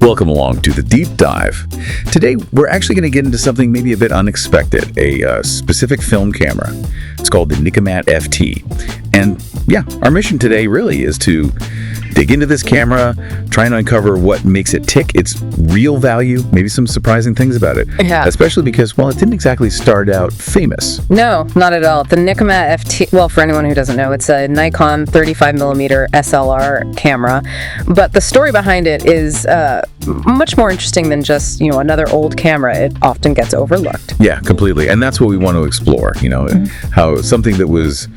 Welcome along to the deep dive. Today, we're actually going to get into something maybe a bit unexpected, a specific film camera. It's called the Nikomat FT. And yeah, our mission today really is to dig into this camera, try and uncover what makes it tick, its real value, maybe some surprising things about it. Yeah. Especially because, well, it didn't exactly start out famous. No, not at all. The Nikomat FT, well, for anyone who doesn't know, it's a Nikon 35mm SLR camera. But the story behind it is much more interesting than just, another old camera. It often gets overlooked. Yeah, completely. And that's what we want to explore, how something that was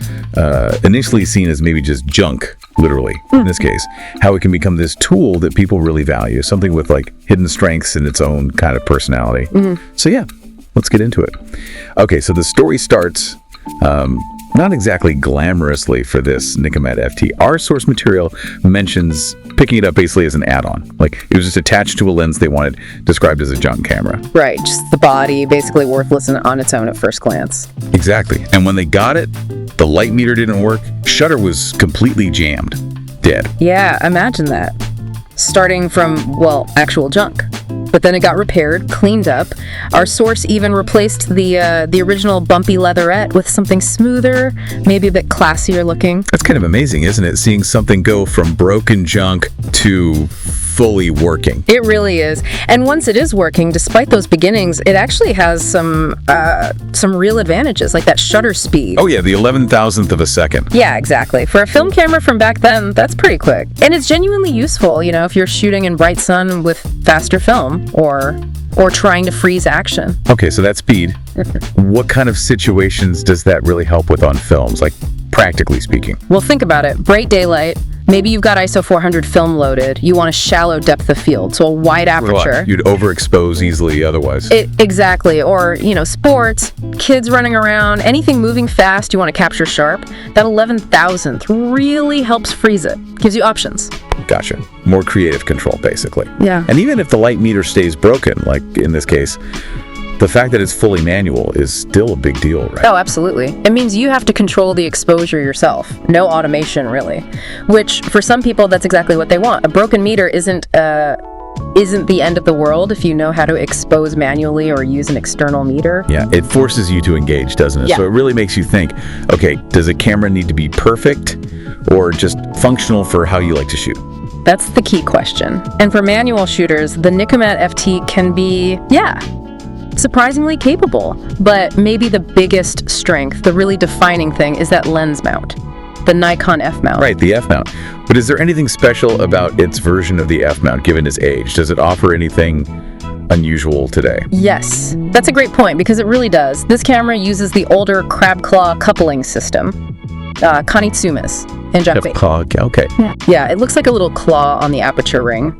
initially seen as maybe just junk, literally, in this case, how it can become this tool that people really value, something with like hidden strengths and its own kind of personality. So yeah, let's get into it. Okay, so the story starts not exactly glamorously for this Nikomat FT. Our source material mentions picking it up basically as an add-on. Like it was just attached to a lens they wanted described as a junk camera. Right, just the body, basically worthless on its own at first glance. Exactly. And when they got it, the light meter didn't work. Shutter was completely jammed. Dead. Yeah, imagine that. Starting from, well, actual junk. But then it got repaired, cleaned up. Our source even replaced the original bumpy leatherette with something smoother, maybe a bit classier looking. That's kind of amazing, isn't it? Seeing something go from broken junk to fully working. It really is. And once it is working, despite those beginnings, it actually has some real advantages, like that shutter speed. Oh yeah, the 11,000th of a second. Yeah, exactly. For a film camera from back then, that's pretty quick. And it's genuinely useful, if you're shooting in bright sun with faster film or trying to freeze action. Okay, so that speed. What kind of situations does that really help with on films, like practically speaking? Well, think about it. Bright daylight. Maybe you've got ISO 400 film loaded. You want a shallow depth of field, so a wide aperture. You'd overexpose easily otherwise. Exactly. Or, sports, kids running around, anything moving fast you want to capture sharp. That 11,000th really helps freeze it. Gives you options. Gotcha. More creative control, basically. Yeah. And even if the light meter stays broken, like in this case, the fact that it's fully manual is still a big deal, right? Oh, absolutely. It means you have to control the exposure yourself. No automation, really. Which, for some people, that's exactly what they want. A broken meter isn't the end of the world if you know how to expose manually or use an external meter. Yeah, it forces you to engage, doesn't it? Yeah. So it really makes you think, okay, does a camera need to be perfect or just functional for how you like to shoot? That's the key question. And for manual shooters, the Nikomat FT can be, surprisingly capable. But maybe the biggest strength, the really defining thing, is that lens mount. The Nikon F mount. Right, the F mount. But is there anything special about its version of the F mount, given its age? Does it offer anything unusual today? Yes, that's a great point, because it really does. This camera uses the older crab claw coupling system, Kanitsuma's in Japanese. Okay. Yeah, it looks like a little claw on the aperture ring.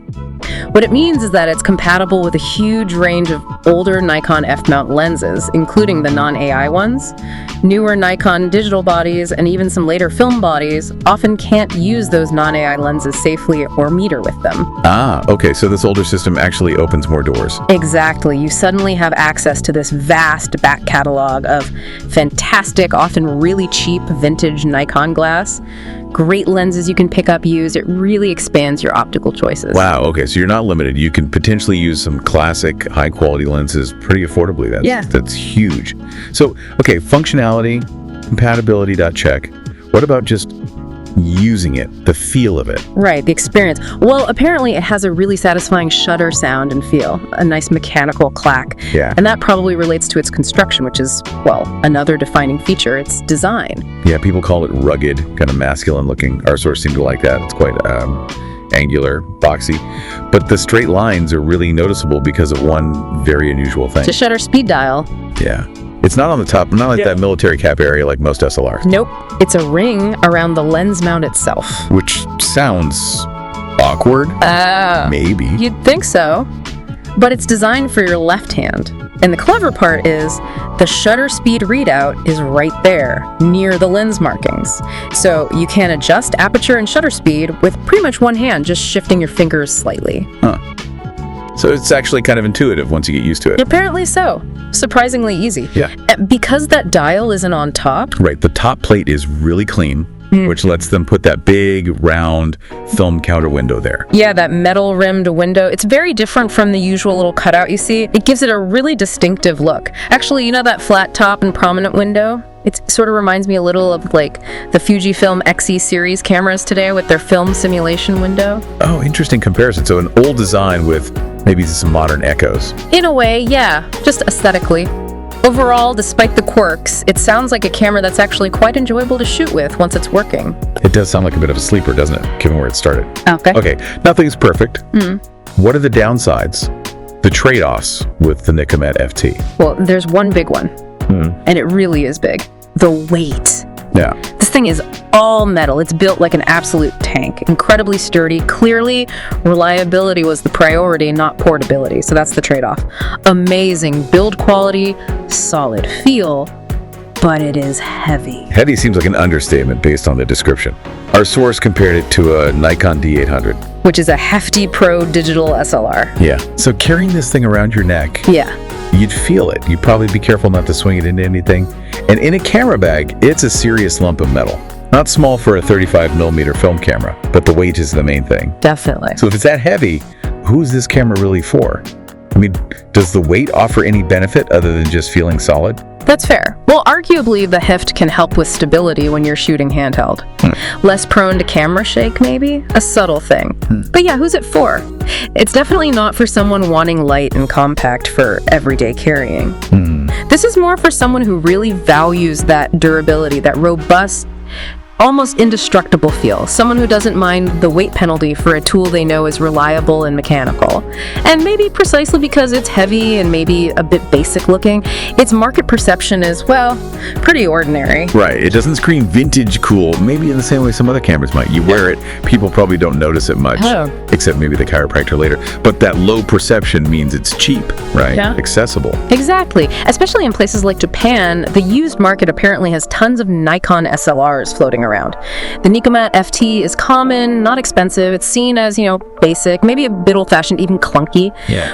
What it means is that it's compatible with a huge range of older Nikon F-mount lenses, including the non-AI ones. Newer Nikon digital bodies and even some later film bodies often can't use those non-AI lenses safely or meter with them. Ah, okay, so this older system actually opens more doors. Exactly. You suddenly have access to this vast back catalog of fantastic, often really cheap vintage Nikon glass. Great lenses you can pick up, use. It really expands your optical choices. Wow, okay, so you're not limited. You can potentially use some classic high-quality lenses pretty affordably. That's huge. So, okay, functionality, compatibility, check. What about just using it, the feel of it? Right, the experience. Well, apparently it has a really satisfying shutter sound and feel, a nice mechanical clack. Yeah. And that probably relates to its construction, which is, well, another defining feature, its design. Yeah, people call it rugged, kind of masculine looking. Our source seemed to like that. It's quite angular, boxy. But the straight lines are really noticeable because of one very unusual thing. It's a shutter speed dial. Yeah. It's not on the top, not like that military cap area like most SLRs. Nope. It's a ring around the lens mount itself. Which sounds awkward. Maybe. You'd think so. But it's designed for your left hand. And the clever part is the shutter speed readout is right there, near the lens markings. So you can adjust aperture and shutter speed with pretty much one hand, just shifting your fingers slightly. Huh. So it's actually kind of intuitive once you get used to it. Apparently so. Surprisingly easy. Yeah. Because that dial isn't on top. Right, the top plate is really clean. which lets them put that big, round film counter window there. Yeah, that metal-rimmed window. It's very different from the usual little cutout you see. It gives it a really distinctive look. Actually, you know that flat top and prominent window? It sort of reminds me a little of like the Fujifilm XE series cameras today with their film simulation window. Oh, interesting comparison. So an old design with maybe some modern echoes. In a way, yeah, just aesthetically. Overall, despite the quirks, it sounds like a camera that's actually quite enjoyable to shoot with once it's working. It does sound like a bit of a sleeper, doesn't it, given where it started? Okay. Okay, nothing's perfect. What are the downsides, the trade-offs with the Nikomat FT? Well, there's one big one, and it really is big. The weight. Yeah. This thing is all metal. It's built like an absolute tank. Incredibly sturdy. Clearly, reliability was the priority, not portability. So that's the trade-off. Amazing build quality, solid feel, but it is heavy. Heavy seems like an understatement based on the description. Our source compared it to a Nikon D800. Which is a hefty pro digital SLR. Yeah. So carrying this thing around your neck, Yeah. you'd feel it. You'd probably be careful not to swing it into anything. And in a camera bag, it's a serious lump of metal. Not small for a 35mm film camera, but the weight is the main thing. Definitely. So if it's that heavy, who's this camera really for? I mean, does the weight offer any benefit other than just feeling solid? That's fair. Well, arguably, the heft can help with stability when you're shooting handheld. Less prone to camera shake, maybe? A subtle thing. But yeah, who's it for? It's definitely not for someone wanting light and compact for everyday carrying. This is more for someone who really values that durability, that robust, almost indestructible feel. Someone who doesn't mind the weight penalty for a tool they know is reliable and mechanical. And maybe precisely because it's heavy and maybe a bit basic looking, its market perception is, well, pretty ordinary. Right. It doesn't scream vintage cool, maybe in the same way some other cameras might. You wear it, people probably don't notice it much, except maybe the chiropractor later. But that low perception means it's cheap, right? Yeah. Accessible. Exactly. Especially in places like Japan, the used market apparently has tons of Nikon SLRs floating around. The Nikomat FT is common, not expensive. It's seen as, basic, maybe a bit old-fashioned, even clunky,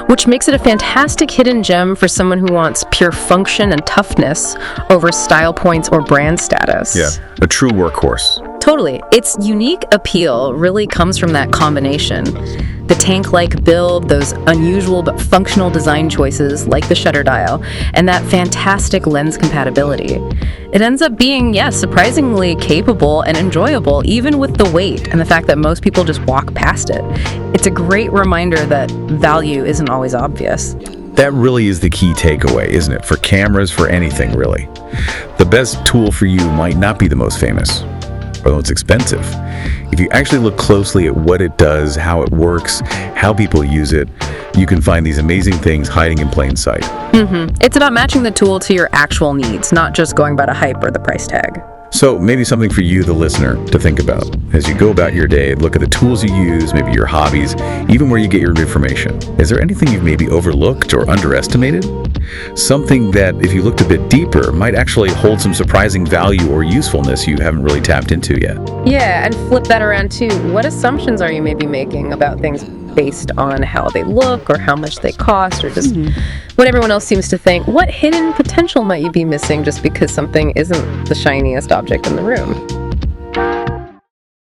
which makes it a fantastic hidden gem for someone who wants pure function and toughness over style points or brand status. Yeah, a true workhorse. Totally. Its unique appeal really comes from that combination. The tank-like build, those unusual but functional design choices like the shutter dial, and that fantastic lens compatibility. It ends up being, surprisingly capable and enjoyable, even with the weight and the fact that most people just walk past it. It's a great reminder that value isn't always obvious. That really is the key takeaway, isn't it? For cameras, for anything, really. The best tool for you might not be the most famous, or the most expensive. If you actually look closely at what it does, how it works, how people use it, you can find these amazing things hiding in plain sight. It's about matching the tool to your actual needs, not just going by the hype or the price tag. So maybe something for you, the listener, to think about. As you go about your day, look at the tools you use, maybe your hobbies, even where you get your information. Is there anything you've maybe overlooked or underestimated? Something that, if you looked a bit deeper, might actually hold some surprising value or usefulness you haven't really tapped into yet. Yeah, and flip that around too. What assumptions are you maybe making about things based on how they look or how much they cost or just what everyone else seems to think? What hidden potential might you be missing just because something isn't the shiniest object in the room?